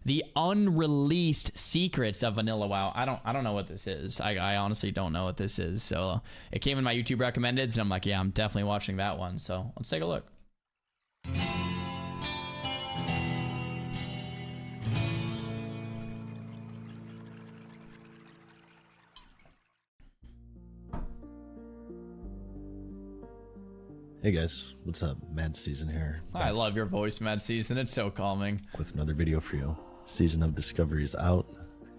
the unreleased secrets of Vanilla WoW. I don't know what this is. I honestly don't know what this is. So it came in my YouTube recommendeds, and I'm like, yeah, I'm definitely watching that one. So let's take a look. Hey guys, what's up? Mad Season here. I love your voice, Mad Season. It's so calming. With another video for you. Season of Discovery is out.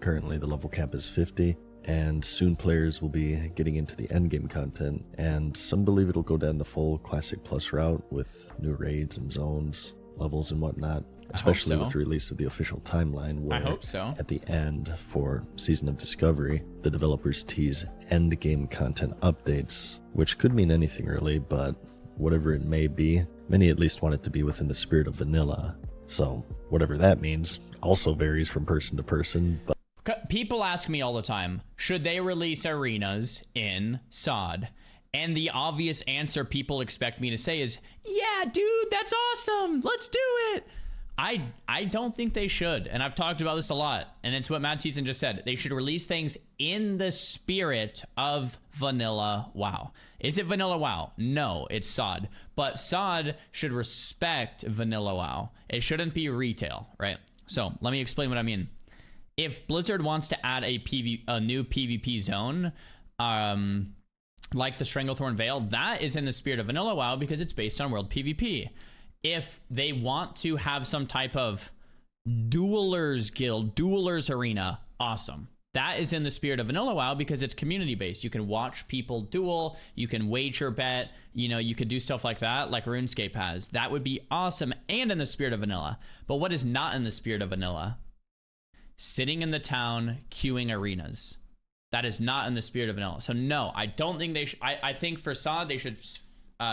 Currently the level cap is 50, and soon players will be getting into the endgame content, and some believe it'll go down the full Classic Plus route with new raids and zones, levels and whatnot, especially with the release of the official timeline where I hope so. At the end for Season of Discovery, the developers tease endgame content updates, which could mean anything really, but whatever it may be, many at least want it to be within the spirit of vanilla. So whatever that means also varies from person to person. But people ask me all the time, should they release arenas in SOD? And the obvious answer people expect me to say is, yeah, dude, that's awesome. Let's do it. I don't think they should. And I've talked about this a lot. And it's what Mad Season just said. They should release things in the spirit of vanilla WoW. Is it vanilla WoW? No, it's SOD. But SOD should respect vanilla WoW. It shouldn't be retail, right? So let me explain what I mean. If Blizzard wants to add a new PvP zone, like the Stranglethorn Vale, that is in the spirit of vanilla WoW because it's based on world PvP. If they want to have some type of duelers guild, duelers arena, awesome. That is in the spirit of vanilla WoW because it's community based. You can watch people duel, you can wager bet, you know, you could do stuff like that, like RuneScape has. That would be awesome and in the spirit of vanilla. But what is not in the spirit of vanilla? Sitting in the town, queuing arenas. That is not in the spirit of vanilla. So no, I don't think they should. I think for SOD, they should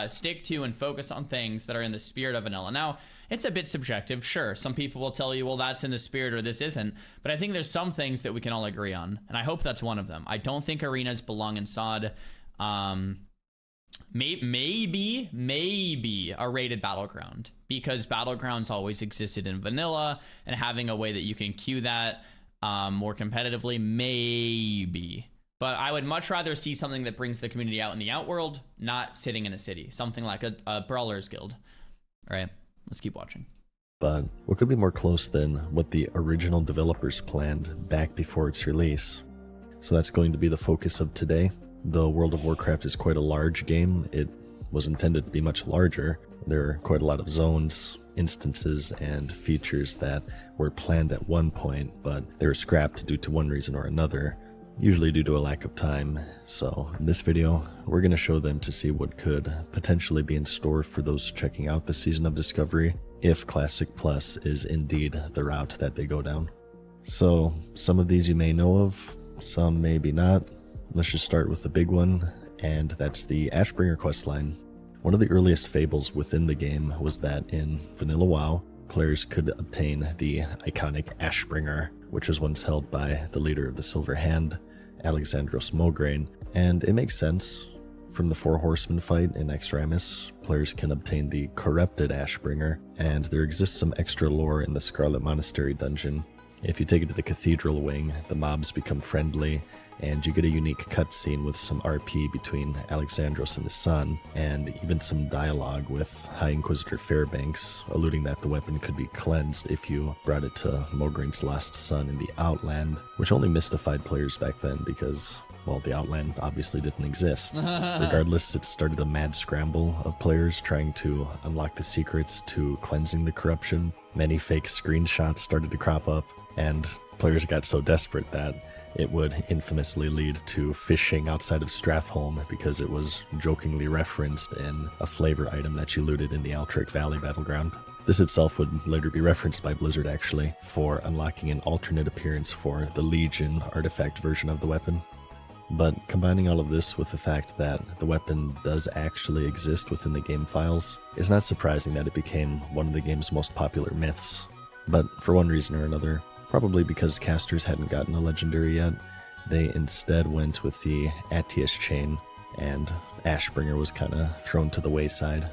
stick to and focus on things that are in the spirit of vanilla. Now, it's a bit subjective, sure. Some people will tell you, well, that's in the spirit or this isn't. But I think there's some things that we can all agree on. And I hope that's one of them. I don't think arenas belong in SOD. Maybe a rated battleground. Because battlegrounds always existed in vanilla. And having a way that you can queue that more competitively, maybe. But I would much rather see something that brings the community out in the outworld, not sitting in a city. Something like a Brawlers Guild. All right, let's keep watching. But what could be more close than what the original developers planned back before its release? So that's going to be the focus of today. Though World of Warcraft is quite a large game, it was intended to be much larger. There are quite a lot of zones, instances, and features that were planned at one point, but they were scrapped due to one reason or another. Usually due to a lack of time. So in this video, we're going to show them to see what could potentially be in store for those checking out the Season of Discovery, if Classic Plus is indeed the route that they go down. So some of these you may know of, some maybe not. Let's just start with the big one, and that's the Ashbringer questline. One of the earliest fables within the game was that in vanilla WoW, players could obtain the iconic Ashbringer, which was once held by the leader of the Silver Hand, Alexandros Mograine, and it makes sense. From the Four Horsemen fight in Xaryu, players can obtain the corrupted Ashbringer, and there exists some extra lore in the Scarlet Monastery dungeon. If you take it to the Cathedral Wing, the mobs become friendly, and you get a unique cutscene with some RP between Alexandros and his son, and even some dialogue with High Inquisitor Fairbanks, alluding that the weapon could be cleansed if you brought it to Mograine's lost son in the Outland, which only mystified players back then because, well, the Outland obviously didn't exist. Regardless, it started a mad scramble of players trying to unlock the secrets to cleansing the corruption. Many fake screenshots started to crop up, and players got so desperate that it would infamously lead to fishing outside of Stratholme because it was jokingly referenced in a flavor item that you looted in the Altric Valley battleground. This itself would later be referenced by Blizzard actually for unlocking an alternate appearance for the Legion artifact version of the weapon. But combining all of this with the fact that the weapon does actually exist within the game files, it's not surprising that it became one of the game's most popular myths. But for one reason or another, probably because casters hadn't gotten a legendary yet, they instead went with the Atius chain, and Ashbringer was kind of thrown to the wayside.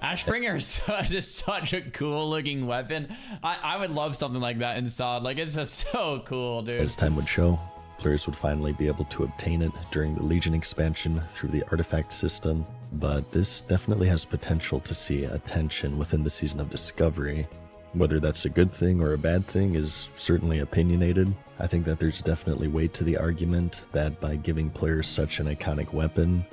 Ashbringer is just such a cool looking weapon. I would love something like that in SOD. Like, it's just so cool, dude. As time would show, players would finally be able to obtain it during the Legion expansion through the artifact system, but this definitely has potential to see attention within the Season of Discovery. Whether that's a good thing or a bad thing is certainly opinionated. I think that there's definitely weight to the argument that by giving players such an iconic weapon,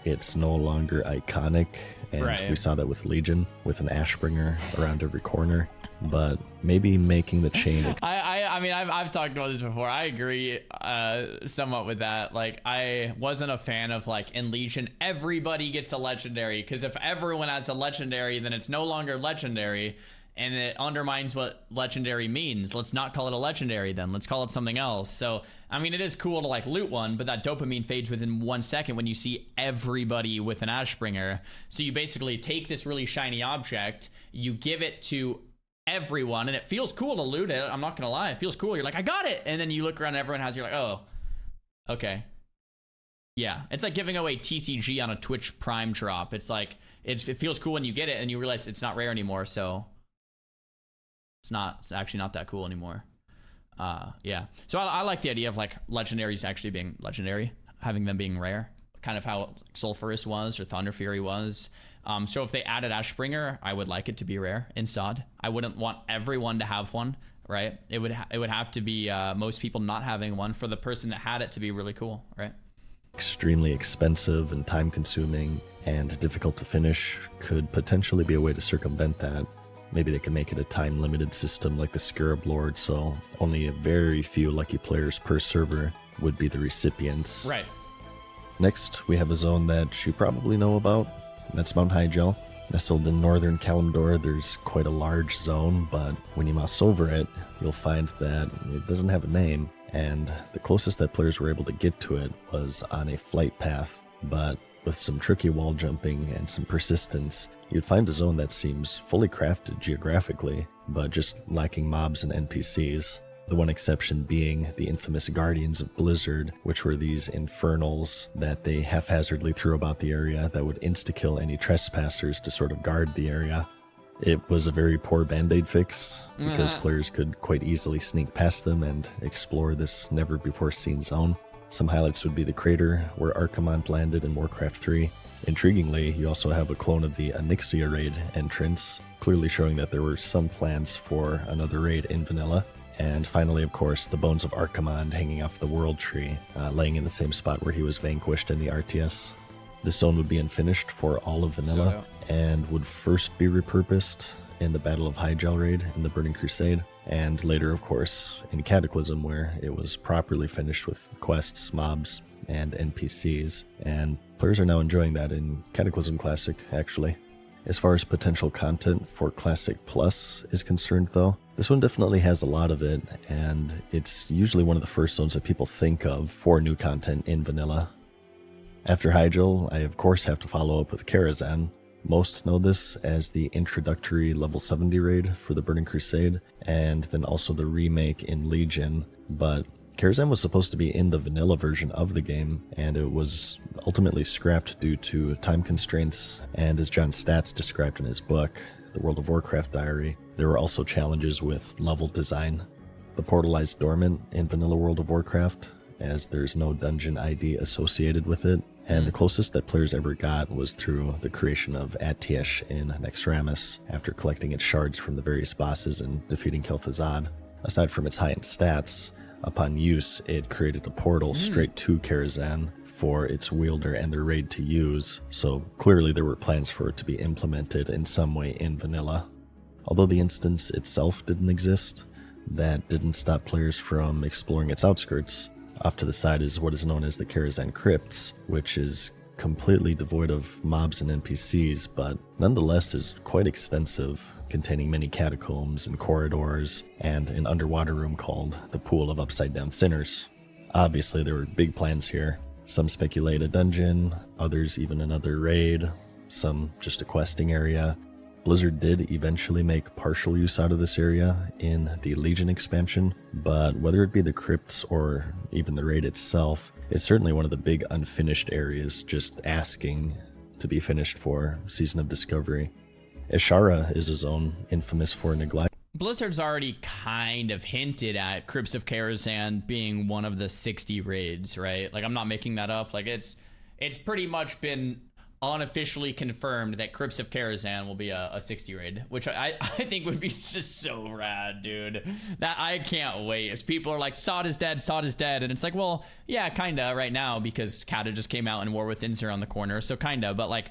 it's no longer iconic, and we saw that with Legion, with an ashbringer around every corner. But maybe making the chain. I mean, I've talked about this before. I agree somewhat with that. Like, I wasn't a fan of, like, in Legion, everybody gets a legendary, because if everyone has a legendary, then it's no longer legendary, and it undermines what legendary means. Let's not call it a legendary then. Let's call it something else. So, I mean, it is cool to, like, loot one, but that dopamine fades within 1 second when you see everybody with an ashbringer. So you basically take this really shiny object, you give it to everyone, and it feels cool to loot it. I'm not gonna lie, it feels cool. You're like, I got it, and then you look around, everyone has. You're like, oh, okay, yeah. It's like giving away TCG on a Twitch Prime drop. It's like it feels cool when you get it, and you realize it's not rare anymore. So it's actually not that cool anymore. Yeah. So I like the idea of, like, legendaries actually being legendary, having them being rare, kind of how Sulfurous was or Thunder Fury was. So if they added Ashbringer, I would like it to be rare in SOD. I wouldn't want everyone to have one, right? It would have to be most people not having one for the person that had it to be really cool, right? Extremely expensive and time-consuming and difficult to finish could potentially be a way to circumvent that. Maybe they can make it a time-limited system like the Scarab Lord, so only a very few lucky players per server would be the recipients. Right. Next, we have a zone that you probably know about. That's Mount Hyjal. Nestled in northern Kalimdor, there's quite a large zone, but when you mouse over it, you'll find that it doesn't have a name, and the closest that players were able to get to it was on a flight path. But with some tricky wall jumping and some persistence, you'd find a zone that seems fully crafted geographically, but just lacking mobs and NPCs. The one exception being the infamous Guardians of Blizzard, which were these infernals that they haphazardly threw about the area that would insta-kill any trespassers to sort of guard the area. It was a very poor band-aid fix, because players could quite easily sneak past them and explore this never-before-seen zone. Some highlights would be the crater where Archimonde landed in Warcraft 3. Intriguingly, you also have a clone of the Onyxia raid entrance, clearly showing that there were some plans for another raid in vanilla. And finally, of course, the bones of Archimonde hanging off the World Tree, laying in the same spot where he was vanquished in the RTS. This zone would be unfinished for all of vanilla, and would first be repurposed in the Battle of Hyjal raid in the Burning Crusade, and later, of course, in Cataclysm, where it was properly finished with quests, mobs, and NPCs, and players are now enjoying that in Cataclysm Classic, actually. As far as potential content for Classic Plus is concerned, though, this one definitely has a lot of it, and it's usually one of the first zones that people think of for new content in vanilla. After Hyjal, I of course have to follow up with Karazhan. Most know this as the introductory level 70 raid for the Burning Crusade, and then also the remake in Legion, but Karazhan was supposed to be in the vanilla version of the game, and it was ultimately scrapped due to time constraints, and as John Statz described in his book, The World of Warcraft Diary, there were also challenges with level design. The portal lies dormant in vanilla World of Warcraft, as there's no dungeon ID associated with it, and the closest that players ever got was through the creation of Atiesh in Naxxramas, after collecting its shards from the various bosses and defeating Kel'Thuzad. Aside from its high-end stats, upon use, it created a portal straight to Karazhan for its wielder and their raid to use, so clearly there were plans for it to be implemented in some way in vanilla. Although the instance itself didn't exist, that didn't stop players from exploring its outskirts. Off to the side is what is known as the Karazhan Crypts, which is completely devoid of mobs and NPCs, but nonetheless is quite extensive, containing many catacombs and corridors, and an underwater room called the Pool of Upside Down Sinners. Obviously, there were big plans here. Some speculate a dungeon, others even another raid, some just a questing area. Blizzard did eventually make partial use out of this area in the Legion expansion, but whether it be the crypts or even the raid itself, it's certainly one of the big unfinished areas just asking to be finished for Season of Discovery. Ashara is a zone infamous for neglect. Blizzard's already kind of hinted at Crypts of Karazhan being one of the 60 raids, right? Like, I'm not making that up. Like, it's pretty much been unofficially confirmed that Crypts of Karazhan will be a 60 raid, which I think would be just so rad, dude. That I can't wait. If people are like, Sod is dead, and it's like, well, yeah, kinda right now, because Kata just came out and War with Inzer on the corner, so kinda, but like,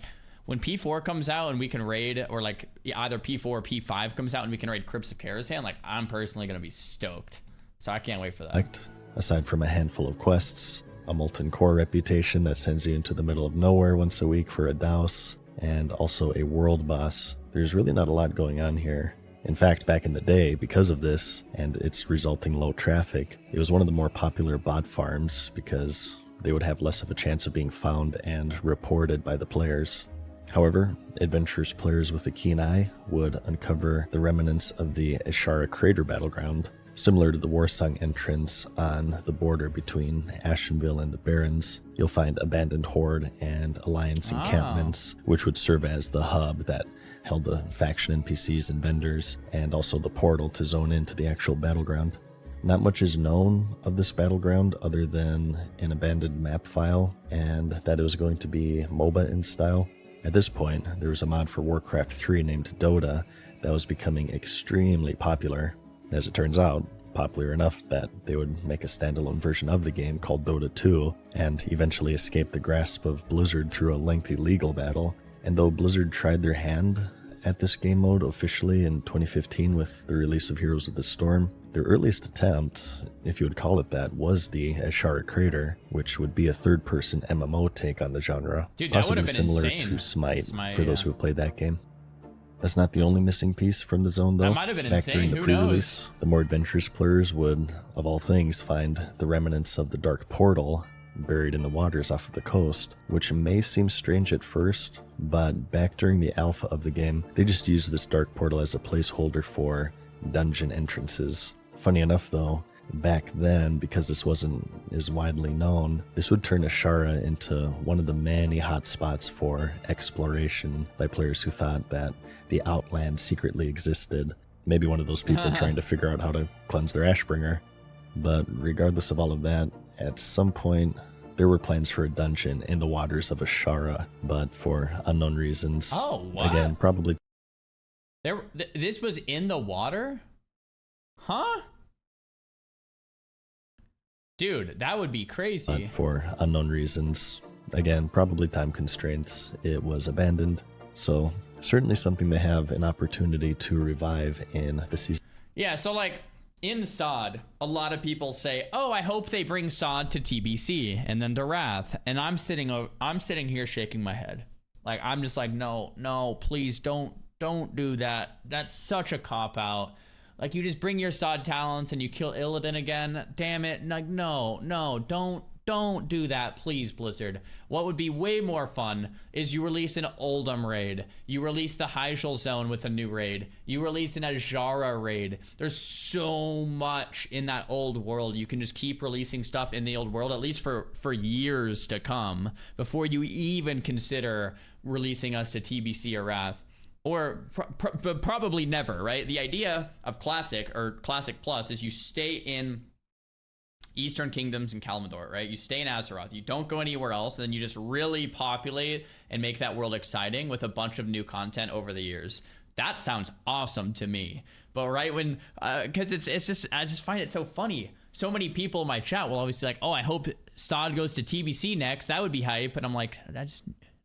when P4 comes out and we can raid, or like either P4 or P5 comes out and we can raid Crypts of Karazhan, like, I'm personally gonna be stoked. So I can't wait for that. Aside from a handful of quests, a molten core reputation that sends you into the middle of nowhere once a week for a douse, and also a world boss, there's really not a lot going on here. In fact, back in the day, because of this and its resulting low traffic, it was one of the more popular bot farms because they would have less of a chance of being found and reported by the players. However, adventurous players with a keen eye would uncover the remnants of the Azshara crater battleground, similar to the Warsong entrance on the border between Ashenville and the Barrens. You'll find abandoned horde and alliance encampments, which would serve as the hub that held the faction NPCs and vendors, and also the portal to zone into the actual battleground. Not much is known of this battleground other than an abandoned map file, and that it was going to be MOBA in style. At this point, there was a mod for Warcraft 3 named Dota that was becoming extremely popular. As it turns out, popular enough that they would make a standalone version of the game called Dota 2, and eventually escape the grasp of Blizzard through a lengthy legal battle. And though Blizzard tried their hand at this game mode officially in 2015 with the release of Heroes of the Storm, their earliest attempt, if you would call it that, was the Azshara Crater, which would be a third-person MMO take on the genre, dude, that possibly would have been similar insane. to Smite for yeah. those who have played that game. That's not the only missing piece from the zone, though. That might have been Back insane. during the Who pre-release, knows? the more adventurous players would, of all things, find the remnants of the Dark Portal buried in the waters off of the coast, which may seem strange at first, but back during the alpha of the game, they just used this Dark Portal as a placeholder for dungeon entrances. Funny enough, though, back then, because this wasn't as widely known, this would turn Azshara into one of the many hotspots for exploration by players who thought that the Outland secretly existed. Maybe one of those people trying to figure out how to cleanse their ashbringer. But regardless of all of that, at some point, there were plans for a dungeon in the waters of Azshara, but for unknown reasons. Oh, what? Again, probably... This was in the water? Huh? Dude, that would be crazy. But for unknown reasons, again, probably time constraints, it was abandoned. So certainly something they have an opportunity to revive in the season. Yeah, so like in SOD, a lot of people say, "Oh, I hope they bring SOD to TBC and then to Wrath." And I'm sitting here shaking my head. Like, I'm just like, no, please don't do that. That's such a cop out. Like, you just bring your SOD talents and you kill Illidan again. Damn it. Like, no, don't do that, please, Blizzard. What would be way more fun is you release an Uldum raid. You release the Hyjal zone with a new raid. You release an Azshara raid. There's so much in that old world. You can just keep releasing stuff in the old world, at least for years to come, before you even consider releasing us to TBC or Wrath. Or probably never, right? The idea of Classic or Classic Plus is you stay in Eastern Kingdoms and Kalimdor, right? You stay in Azeroth. You don't go anywhere else. And then you just really populate and make that world exciting with a bunch of new content over the years. That sounds awesome to me. But right when, because it's just, I just find it so funny. So many people in my chat will always be like, "Oh, I hope SOD goes to TBC next. That would be hype." And I'm like,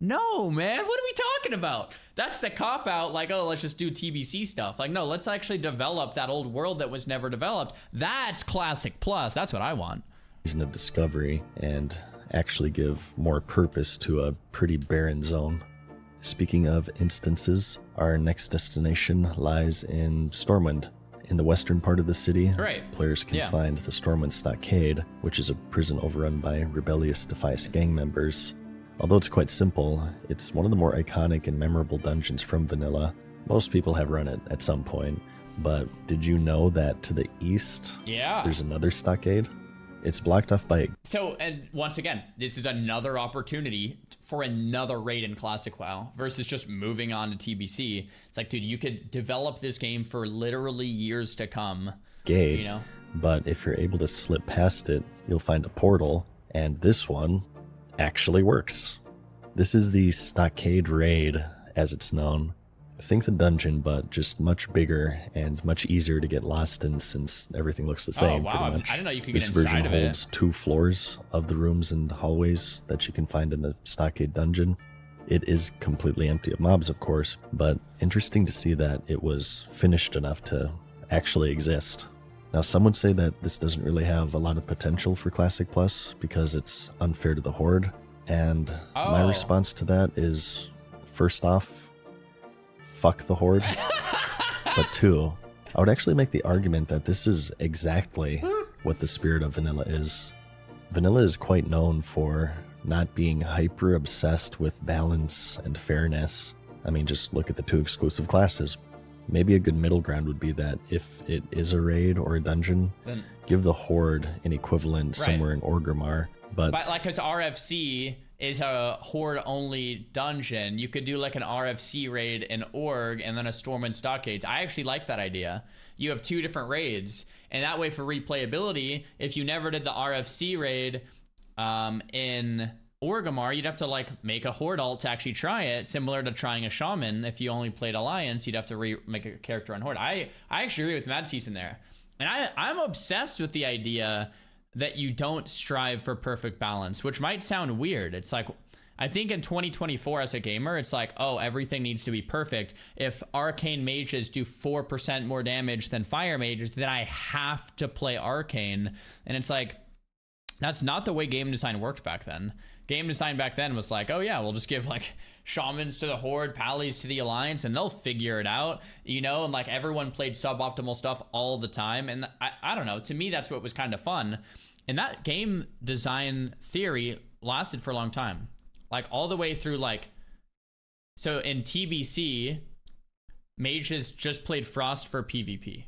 no, man, what are we talking about? That's the cop out, like, oh, let's just do TBC stuff. Like, no, let's actually develop that old world that was never developed. That's Classic Plus. That's what I want. Season of discovery and actually give more purpose to a pretty barren zone. Speaking of instances, our next destination lies in Stormwind. In the western part of the city, Right. players can find the Stormwind Stockade, which is a prison overrun by rebellious Defias gang members. Although it's quite simple, it's one of the more iconic and memorable dungeons from vanilla. Most people have run it at some point, but did you know that to the east, Yeah. there's another stockade? It's blocked off by... So, and once again, this is another opportunity for another raid in Classic WoW versus just moving on to TBC. It's like, dude, you could develop this game for literally years to come. Gate, you know? But if you're able to slip past it, you'll find a portal, and this one actually works. This is the Stockade raid, as it's known. Think the dungeon, but just much bigger and much easier to get lost in since everything looks the same. Oh, wow. Pretty much. I didn't know you could this get inside version of it. holds 2 floors of the rooms and hallways that you can find in the Stockade dungeon. It is completely empty of mobs, of course, but interesting to see that it was finished enough to actually exist. Now, some would say that this doesn't really have a lot of potential for Classic Plus because it's unfair to the Horde, and my response to that is, first off, fuck the Horde. But 2, I would actually make the argument that this is exactly what the spirit of vanilla is. Vanilla is quite known for not being hyper obsessed with balance and fairness. I mean, just look at the 2 exclusive classes. Maybe a good middle ground would be that if it is a raid or a dungeon, then give the Horde an equivalent somewhere in Orgrimmar. But like, because RFC is a Horde-only dungeon, you could do like an RFC raid in Org and then a Storm and Stockades. I actually like that idea. You have 2 different raids, and that way for replayability, if you never did the RFC raid in Orgrimmar, you'd have to like make a Horde alt to actually try it, similar to trying a Shaman. If you only played Alliance, you'd have to make a character on Horde. I actually agree with Mad Season there. And I'm obsessed with the idea that you don't strive for perfect balance, which might sound weird. It's like, I think in 2024 as a gamer, it's like, oh, everything needs to be perfect. If arcane mages do 4% more damage than fire mages, then I have to play arcane. And it's like, that's not the way game design worked back then. Game design back then was like, oh yeah, we'll just give like shamans to the Horde, pallies to the Alliance, and they'll figure it out, you know? And like everyone played suboptimal stuff all the time. And I don't know, to me, that's what was kind of fun. And that game design theory lasted for a long time. Like all the way through like, so in TBC, mages just played Frost for PvP.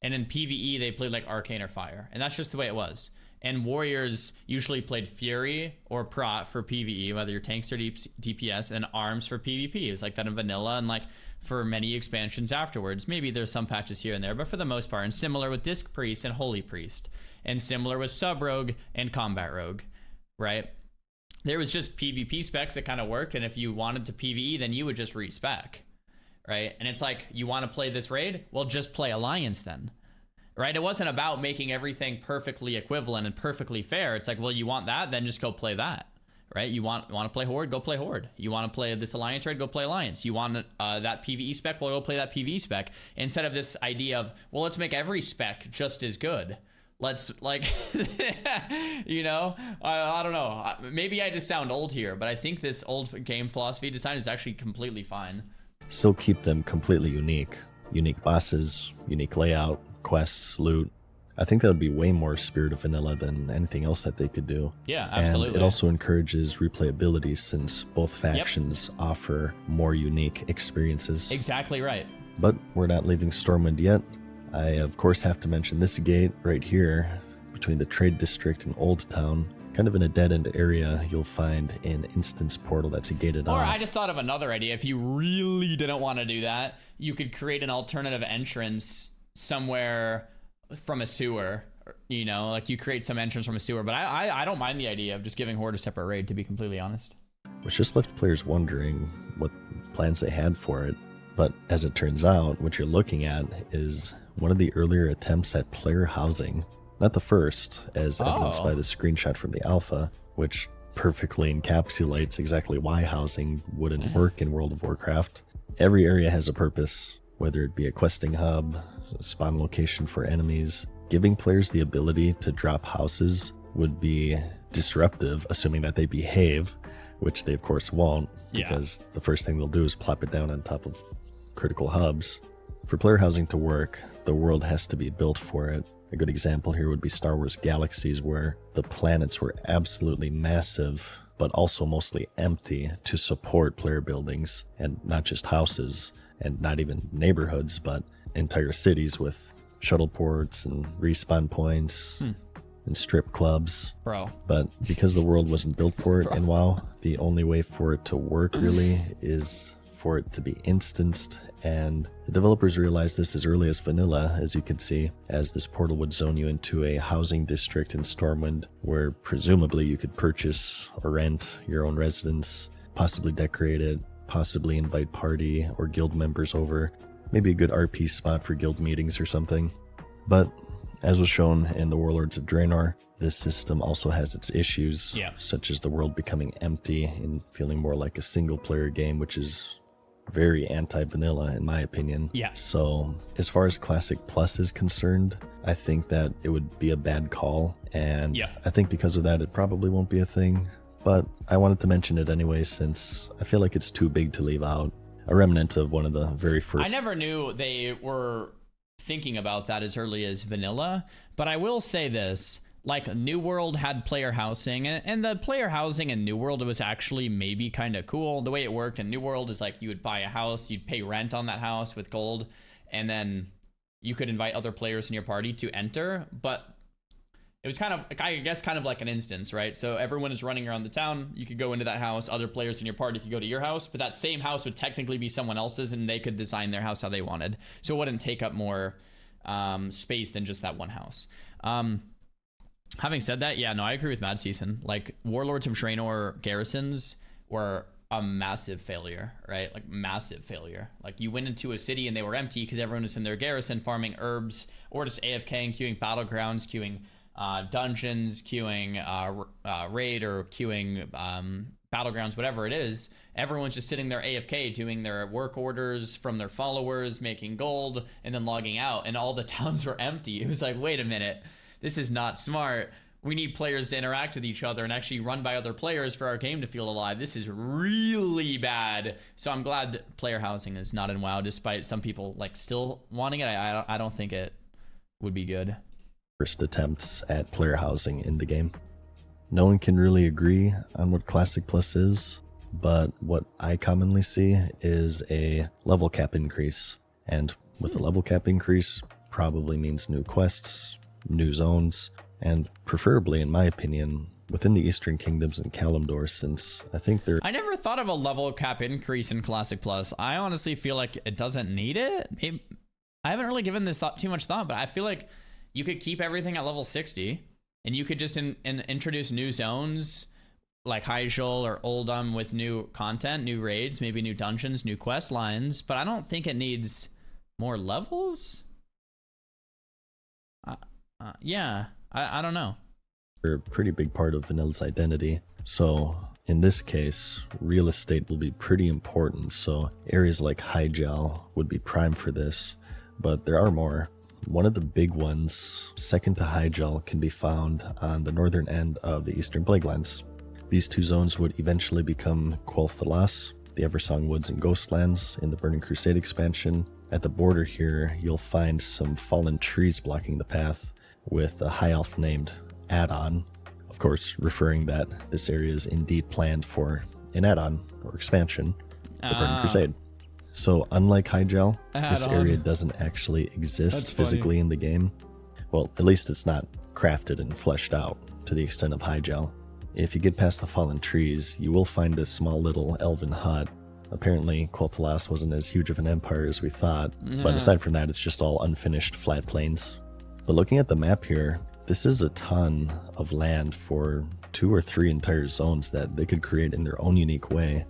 And in PvE, they played like Arcane or Fire. And that's just the way it was. And warriors usually played Fury or Prot for PvE, whether you're tanks or DPS, and arms for PvP. It was like that in vanilla and like for many expansions afterwards. Maybe there's some patches here and there, but for the most part, and similar with Disc Priest and Holy Priest, and similar with Sub Rogue and Combat Rogue, right? There was just PvP specs that kind of worked, and if you wanted to PvE, then you would just respec, right? And it's like, you want to play this raid? Well, just play Alliance then. Right? It wasn't about making everything perfectly equivalent and perfectly fair. It's like, well, you want that, then just go play that, right? You want to play Horde, go play Horde. You want to play this Alliance raid, go play Alliance. You want that PvE spec, well, go play that PvE spec. Instead of this idea of, well, let's make every spec just as good. Let's like, you know, I don't know. Maybe I just sound old here, but I think this old game philosophy design is actually completely fine. Still keep them completely unique. Unique bosses, unique layout, quests, loot. I think that would be way more spirit of vanilla than anything else that they could do. Yeah, absolutely. And it also encourages replayability since both factions offer more unique experiences. Exactly right. But we're not leaving Stormwind yet. I, of course, have to mention this gate right here between the Trade District and Old Town. Kind of in a dead-end area, you'll find an instance portal that's gated off. Or I just thought of another idea. If you really didn't want to do that, you could create an alternative entrance somewhere from a sewer. You know, like you create some entrance from a sewer. But I don't mind the idea of just giving Horde a separate raid, to be completely honest. Which just left players wondering what plans they had for it. But as it turns out, what you're looking at is one of the earlier attempts at player housing. Not the first, as evidenced by the screenshot from the alpha, which perfectly encapsulates exactly why housing wouldn't work in World of Warcraft. Every area has a purpose, whether it be a questing hub, a spawn location for enemies. Giving players the ability to drop houses would be disruptive, assuming that they behave, which they of course won't, because the first thing they'll do is plop it down on top of critical hubs. For player housing to work, the world has to be built for it. A good example here would be Star Wars Galaxies, where the planets were absolutely massive, but also mostly empty to support player buildings, and not just houses, and not even neighborhoods, but entire cities with shuttle ports and respawn points. and strip clubs. Bro. But because the world wasn't built for it in WoW, the only way for it to work really is for it to be instanced, and the developers realized this as early as vanilla, as you could see, as this portal would zone you into a housing district in Stormwind, where presumably you could purchase or rent your own residence, possibly decorate it, possibly invite party or guild members over, maybe a good RP spot for guild meetings or something. But as was shown in the Warlords of Draenor, this system also has its issues, such as the world becoming empty and feeling more like a single-player game, which is very anti-vanilla in my opinion. So as far as Classic Plus is concerned, I think that it would be a bad call, and I think because of that it probably won't be a thing, but I wanted to mention it anyway since I feel like it's too big to leave out. A remnant of one of the very first... I never knew they were thinking about that as early as vanilla, but I will say this, like New World had player housing, and the player housing in New World was actually maybe kind of cool. The way it worked in New World is like you would buy a house, you'd pay rent on that house with gold, and then you could invite other players in your party to enter. But it was kind of, I guess, kind of like an instance, right? So everyone is running around the town, you could go into that house, other players in your party could go to your house, but that same house would technically be someone else's, and they could design their house how they wanted. So it wouldn't take up more space than just that one house. Having said that, yeah, no, I agree with Mad Season. Like, Warlords of Draenor garrisons were a massive failure, right? Like, massive failure. Like, you went into a city and they were empty because everyone was in their garrison farming herbs, or just AFKing, queuing battlegrounds, queuing dungeons, queuing raid, or queuing battlegrounds, whatever it is. Everyone's just sitting there AFK doing their work orders from their followers, making gold, and then logging out, and all the towns were empty. It was like, wait a minute. This is not smart. We need players to interact with each other and actually run by other players for our game to feel alive. This is really bad. So I'm glad player housing is not in WoW, despite some people like still wanting it. I don't think it would be good. First attempts at player housing in the game. No one can really agree on what Classic Plus is, but what I commonly see is a level cap increase. And with a level cap increase, probably means new quests, new zones, and preferably, in my opinion, within the Eastern Kingdoms and Kalimdor, since I think they're... I never thought of a level cap increase in Classic Plus. I honestly feel like it doesn't need it. I haven't really given this too much thought, but I feel like you could keep everything at level 60, and you could just introduce new zones, like hyjal or uldum, with new content, new raids, maybe new dungeons, new quest lines, but I don't think it needs more levels. Yeah, I don't know. They're a pretty big part of Vanilla's identity. So in this case, real estate will be pretty important. So areas like hyjal would be prime for this, but there are more. One of the big ones, second to hyjal, can be found on the northern end of the Eastern Plaguelands. These two zones would eventually become Quel'Thalas, the Eversong Woods and Ghostlands in the Burning Crusade expansion. At the border here, you'll find some fallen trees blocking the path, with a high elf named Add-on, of course referring that this area is indeed planned for an add-on or expansion, the Burning Crusade. So unlike hyjal, this area doesn't actually exist physically in the game. Well, at least it's not crafted and fleshed out to the extent of hyjal. If you get past the fallen trees, you will find a small little elven hut. Apparently, Quel'Thalas wasn't as huge of an empire as we thought, but aside from that, it's just all unfinished flat plains. But looking at the map here, this is a ton of land for 2 or 3 entire zones that they could create in their own unique way.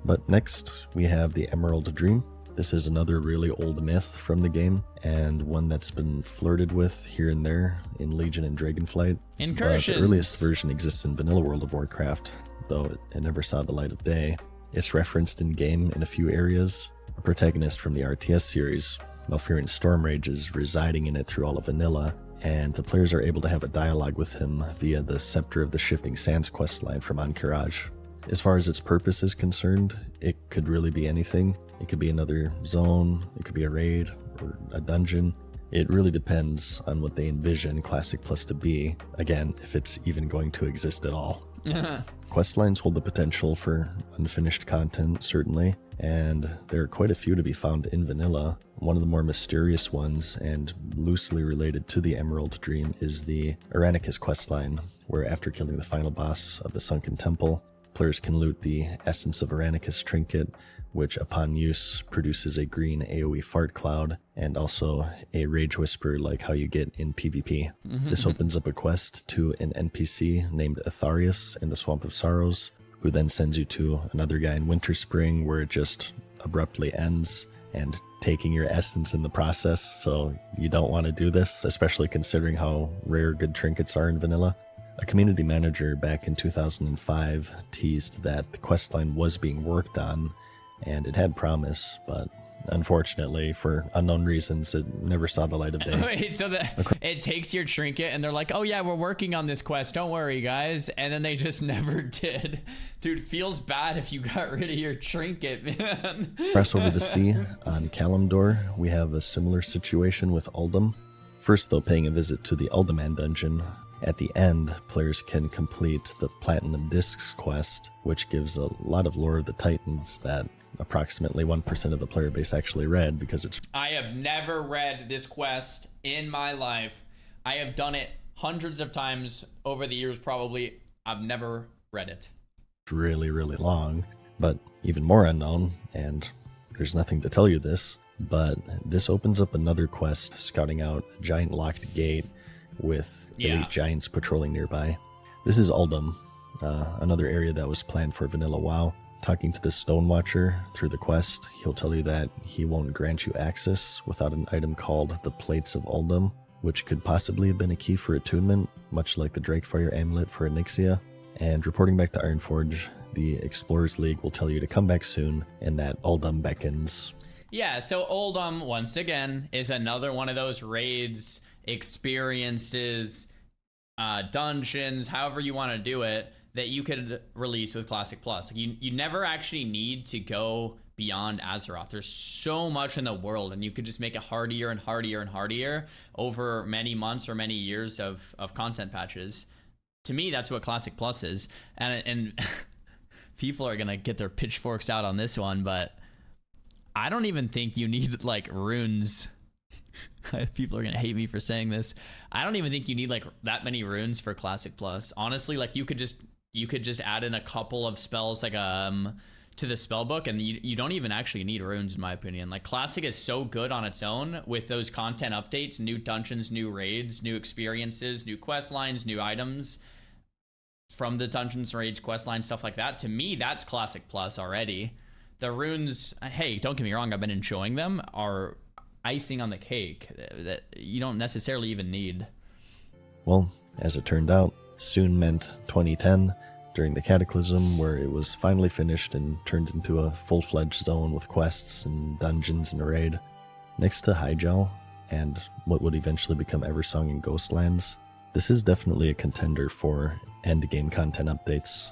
But next, we have the Emerald Dream. This is another really old myth from the game, and one that's been flirted with here and there in Legion and Dragonflight. Incursions! But the earliest version exists in vanilla World of Warcraft, though it never saw the light of day. It's referenced in-game in a few areas. A protagonist from the RTS series, Malfurion Stormrage, is residing in it through all of vanilla, and the players are able to have a dialogue with him via the Scepter of the Shifting Sands questline from Ankiraj. As far as its purpose is concerned, it could really be anything. It could be another zone, it could be a raid, or a dungeon. It really depends on what they envision Classic Plus to be, again, if it's even going to exist at all. Questlines hold the potential for unfinished content, certainly, and there are quite a few to be found in vanilla. One of the more mysterious ones, and loosely related to the Emerald Dream, is the Eranikus questline, where after killing the final boss of the Sunken Temple, players can loot the Essence of Eranikus trinket, which upon use produces a green AoE fart cloud, and also a rage whisper like how you get in PvP. This opens up a quest to an NPC named Atharius in the Swamp of Sorrows, who then sends you to another guy in Winter Spring, where it just abruptly ends, and taking your essence in the process, so you don't want to do this, especially considering how rare good trinkets are in vanilla. A community manager back in 2005 teased that the questline was being worked on, and it had promise, but unfortunately, for unknown reasons, it never saw the light of day. Wait, so it takes your trinket and they're like, oh yeah, we're working on this quest, don't worry guys, and then they just never did. Dude, feels bad if you got rid of your trinket, man. Across over the sea, on Kalimdor, we have a similar situation with Uldum. First, though, paying a visit to the Uldaman dungeon. At the end, players can complete the Platinum Discs quest, which gives a lot of lore of the Titans that approximately 1% of the player base actually read, because it's... I have never read this quest in my life. I have done it hundreds of times over the years, probably. I've never read it. Really, really long, but even more unknown, and there's nothing to tell you this, but this opens up another quest scouting out a giant locked gate with 8 giants patrolling nearby. This is Uldum, another area that was planned for vanilla WoW. Talking to the Stonewatcher through the quest, he'll tell you that he won't grant you access without an item called the Plates of Uldum, which could possibly have been a key for attunement, much like the Drakefire Amulet for Onyxia. And reporting back to Ironforge, the Explorers League will tell you to come back soon, and that Uldum beckons. Yeah, so Uldum, once again, is another one of those raids, experiences, dungeons, however you want to do it, that you could release with Classic Plus. You never actually need to go beyond Azeroth. There's so much in the world, and you could just make it hardier and hardier and hardier over many months or many years of content patches. To me, that's what Classic Plus is. And people are gonna get their pitchforks out on this one, but I don't even think you need like runes. People are gonna hate me for saying this. I don't even think you need like that many runes for Classic Plus. Honestly, like you could just add in a couple of spells like to the spell book, and you don't even actually need runes, in my opinion. Like Classic is so good on its own with those content updates, new dungeons, new raids, new experiences, new quest lines, new items from the dungeons, raids, quest lines, stuff like that. To me, that's Classic Plus already. The runes, hey, don't get me wrong, I've been enjoying them, are icing on the cake that you don't necessarily even need. Well, as it turned out, soon meant 2010, during the Cataclysm, where it was finally finished and turned into a full-fledged zone with quests and dungeons and a raid. Next to Hyjal, and what would eventually become Eversong and Ghostlands, this is definitely a contender for endgame content updates.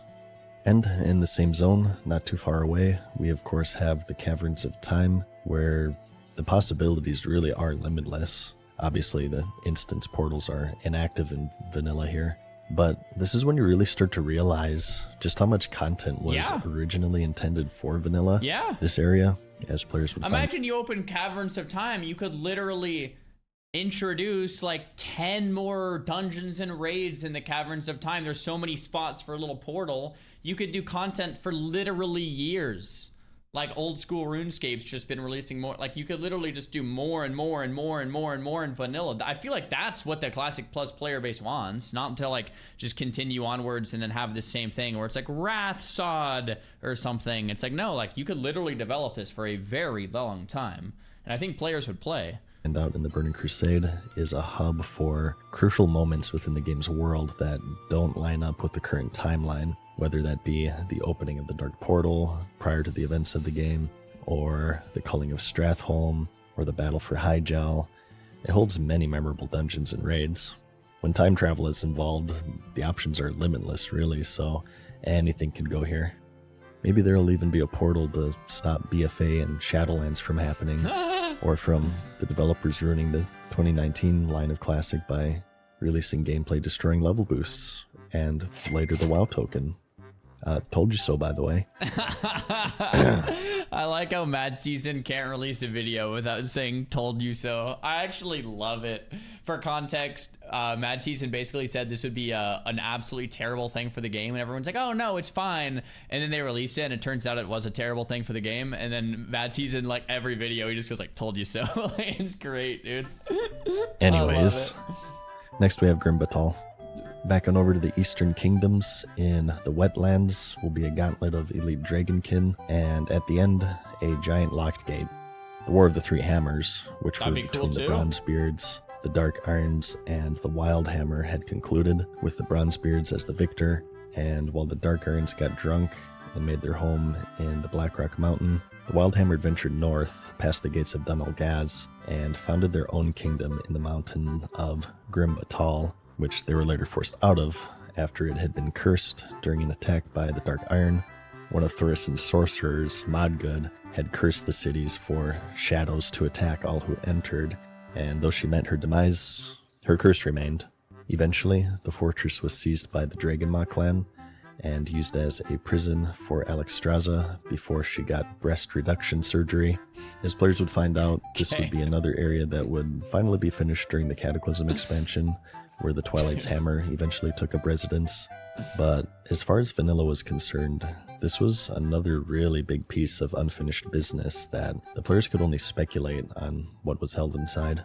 And in the same zone, not too far away, we of course have the Caverns of Time, where the possibilities really are limitless. Obviously, the instance portals are inactive in vanilla here, but this is when you really start to realize just how much content was originally intended for vanilla. Yeah. This area, as players would imagine you open Caverns of Time, you could literally introduce like 10 more dungeons and raids in the Caverns of Time. There's so many spots for a little portal. You could do content for literally years. Like old school RuneScape's just been releasing more. Like you could literally just do more and more and more and more and more in vanilla. I feel like that's what the Classic Plus player base wants, not until like just continue onwards and then have the same thing where it's like Wrath Sod or something. It's like, no, like you could literally develop this for a very long time. And I think players would play. And out in the Burning Crusade is a hub for crucial moments within the game's world that don't line up with the current timeline, whether that be the opening of the Dark Portal prior to the events of the game, or the culling of Stratholme, or the battle for Hyjal. It holds many memorable dungeons and raids. When time travel is involved, the options are limitless, really, so anything can go here. Maybe there'll even be a portal to stop BFA and Shadowlands from happening, or from the developers ruining the 2019 line of Classic by releasing gameplay destroying level boosts, and later the WoW token. Told you so, by the way. I like how Mad Season can't release a video without saying "told you so." I actually love it. For context, Mad Season basically said this would be an absolutely terrible thing for the game, and everyone's like, "Oh no, it's fine." And then they release it, and it turns out it was a terrible thing for the game. And then Mad Season, like every video, he just goes like, "Told you so." Like, it's great, dude. Anyways, next we have Grim Batol. Back on over to the Eastern Kingdoms, in the Wetlands will be a gauntlet of elite dragonkin, and at the end, a giant locked gate. The War of the Three Hammers, which were between the Bronzebeards, the Dark Irons, and the Wild Hammer, had concluded, with the Bronzebeards as the victor, and while the Dark Irons got drunk and made their home in the Blackrock Mountain, the Wild Hammer ventured north, past the gates of Dun Gaz, and founded their own kingdom in the mountain of Grim Batol, which they were later forced out of after it had been cursed during an attack by the Dark Iron. One of Thorison's sorcerers, Modgood, had cursed the cities for shadows to attack all who entered, and though she met her demise, her curse remained. Eventually, the fortress was seized by the Dragonmaw clan and used as a prison for Alexstrasza before she got breast reduction surgery. As players would find out, this would be another area that would finally be finished during the Cataclysm expansion, where the Twilight's Hammer eventually took up residence. But as far as vanilla was concerned, this was another really big piece of unfinished business that the players could only speculate on what was held inside.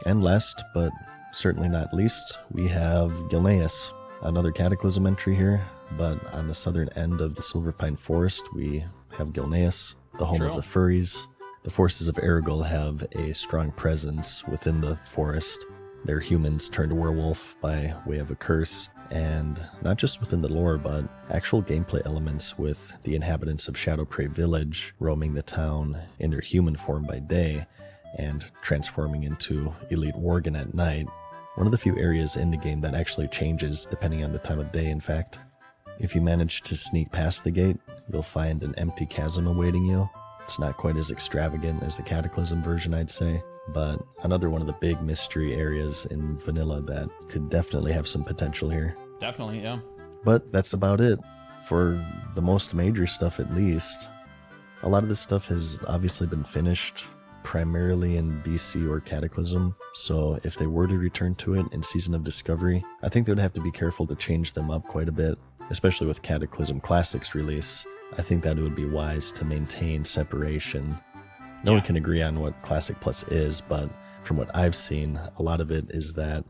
And last, but certainly not least, we have Gilneas, another Cataclysm entry here, but on the southern end of the Silverpine Forest, we have Gilneas, the home of the furries. The forces of Erigel have a strong presence within the forest. They're humans turned werewolf by way of a curse, and not just within the lore, but actual gameplay elements with the inhabitants of Shadowprey Village roaming the town in their human form by day and transforming into elite worgen at night. One of the few areas in the game that actually changes depending on the time of day, in fact. If you manage to sneak past the gate, you'll find an empty chasm awaiting you. It's not quite as extravagant as the Cataclysm version, I'd say, but another one of the big mystery areas in vanilla that could definitely have some potential here. Definitely, yeah. But that's about it for the most major stuff, at least. A lot of this stuff has obviously been finished primarily in BC or Cataclysm, so if they were to return to it in Season of Discovery, I think they would have to be careful to change them up quite a bit, especially with Cataclysm Classic's release. I think that it would be wise to maintain separation. No one can agree on what Classic Plus is, but from what I've seen, a lot of it is that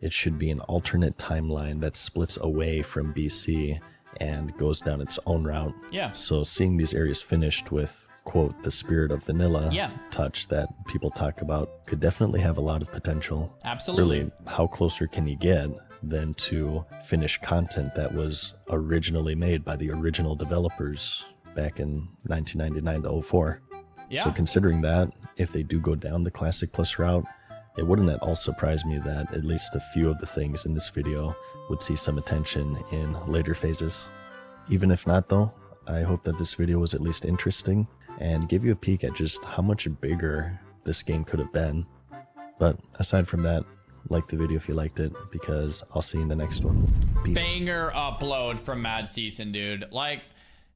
it should be an alternate timeline that splits away from BC and goes down its own route. Yeah. So seeing these areas finished with, quote, the spirit of vanilla touch that people talk about could definitely have a lot of potential. Absolutely. Really, how closer can you get than to finish content that was originally made by the original developers back in 1999 to 04? Yeah. So considering that, if they do go down the Classic Plus route, it wouldn't at all surprise me that at least a few of the things in this video would see some attention in later phases. Even if not though, I hope that this video was at least interesting and give you a peek at just how much bigger this game could have been. But aside from that, like the video if you liked it, because I'll see you in the next one. Peace. Banger upload from Mad Season, dude. Like,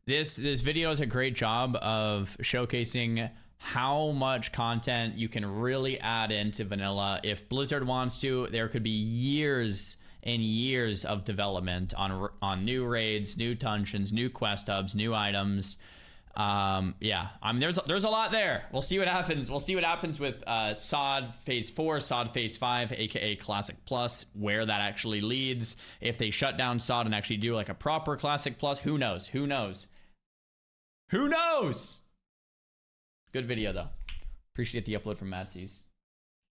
this video does a great job of showcasing how much content you can really add into vanilla. If Blizzard wants to, there could be years and years of development on new raids, new dungeons, new quest hubs, new items. Yeah, I mean, there's a lot there. We'll see what happens. We'll see what happens with SOD Phase 4, SOD Phase 5, aka Classic Plus, where that actually leads. If they shut down SOD and actually do like a proper Classic Plus, who knows? Who knows? Who knows? Good video though. Appreciate the upload from Mad Seas.